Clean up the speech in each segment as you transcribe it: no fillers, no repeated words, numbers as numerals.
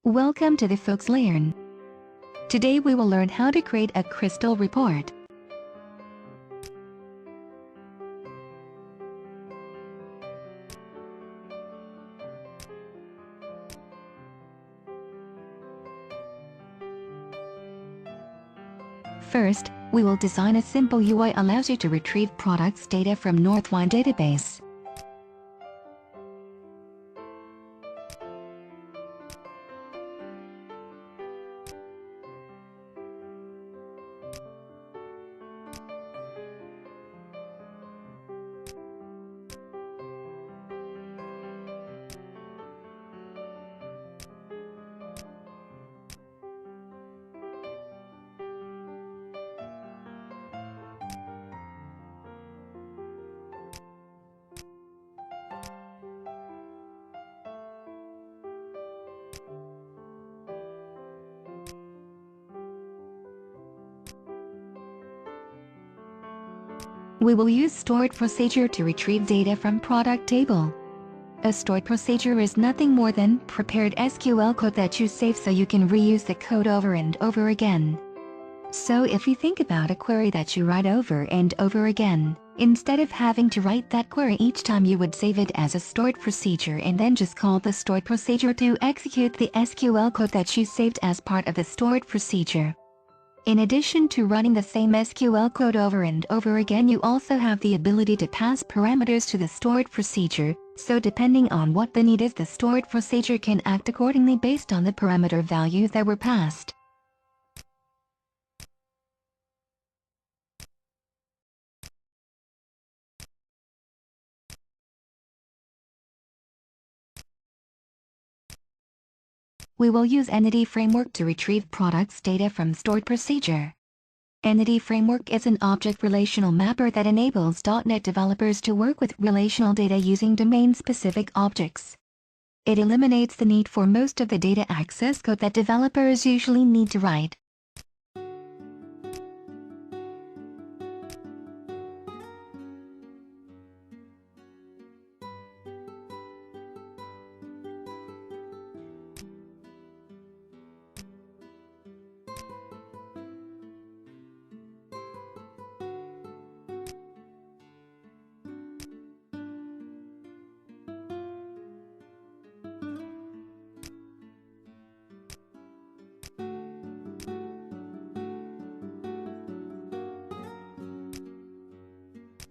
Welcome to the FoxLearn. Today we will learn how to create a crystal report. First, we will design a simple UI allows you to retrieve products data from Northwind database. We will use stored procedure to retrieve data from product table. A stored procedure is nothing more than prepared SQL code that you save so you can reuse the code over and over again. So if you think about a query that you write over and over again, instead of having to write that query each time, you would save it as a stored procedure and then just call the stored procedure to execute the SQL code that you saved as part of the stored procedure. In addition to running the same SQL code over and over again, you also have the ability to pass parameters to the stored procedure, so depending on what the need is, the stored procedure can act accordingly based on the parameter values that were passed. We will use Entity Framework to retrieve products data from stored procedure. Entity Framework is an object relational mapper that enables .NET developers to work with relational data using domain-specific objects. It eliminates the need for most of the data access code that developers usually need to write.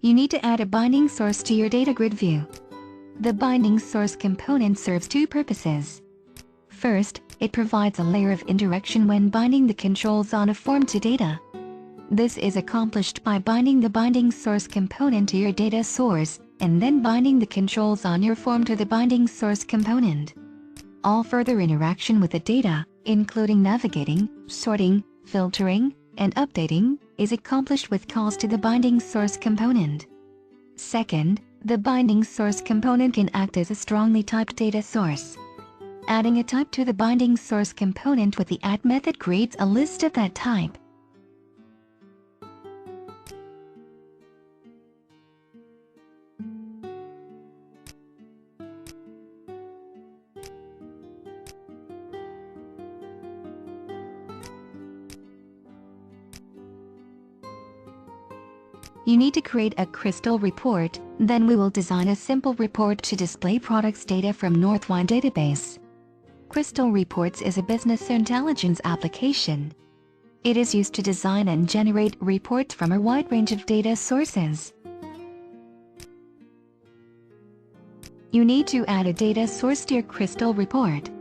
You need to add a binding source to your data grid view. The binding source component serves two purposes. First, it provides a layer of indirection when binding the controls on a form to data. This is accomplished by binding the binding source component to your data source, and then binding the controls on your form to the binding source component. All further interaction with the data, including navigating, sorting, filtering, and updating, is accomplished with calls to the binding source component. Second, the binding source component can act as a strongly typed data source. Adding a type to the binding source component with the add method creates a list of that type. You need to create a crystal report, then we will design a simple report to display products data from Northwind database. Crystal Reports is a business intelligence application. It is used to design and generate reports from a wide range of data sources. You need to add a data source to your crystal report.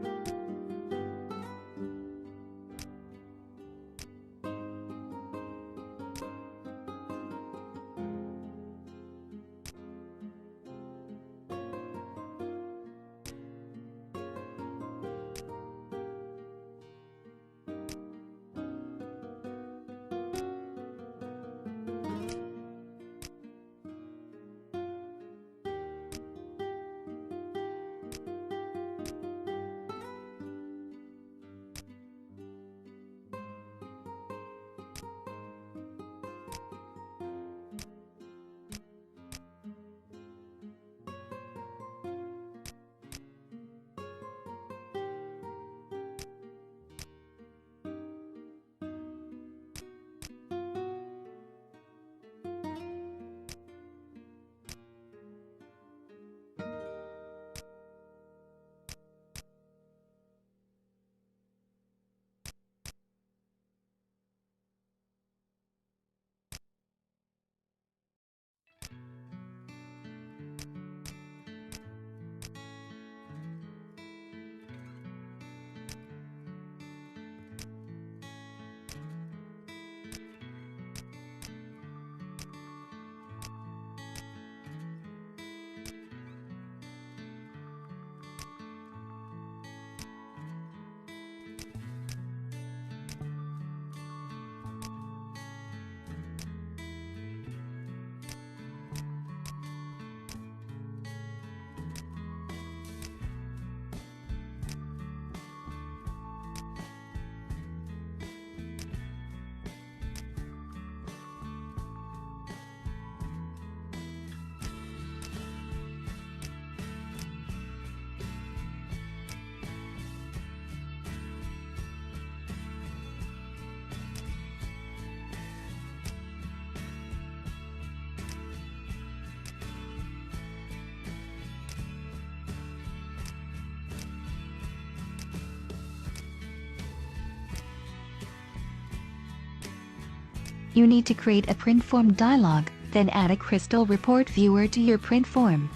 You need to create a print form dialog, then add a Crystal Report Viewer to your print form.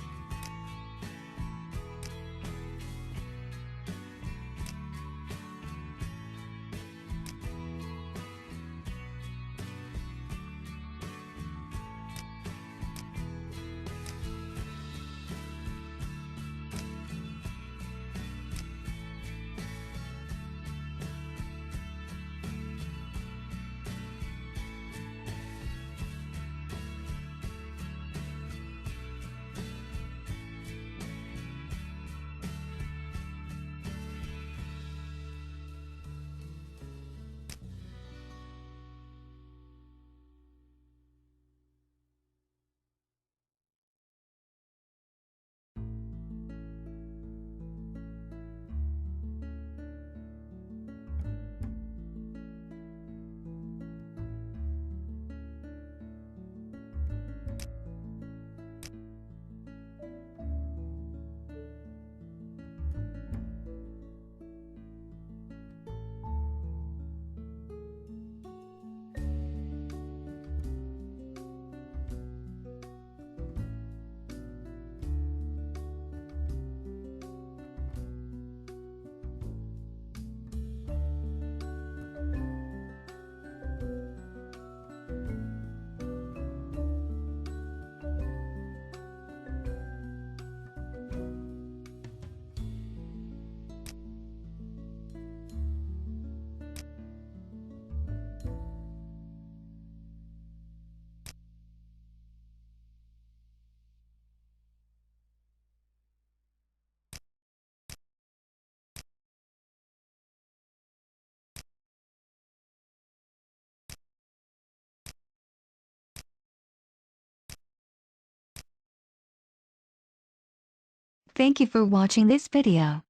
Thank you for watching this video.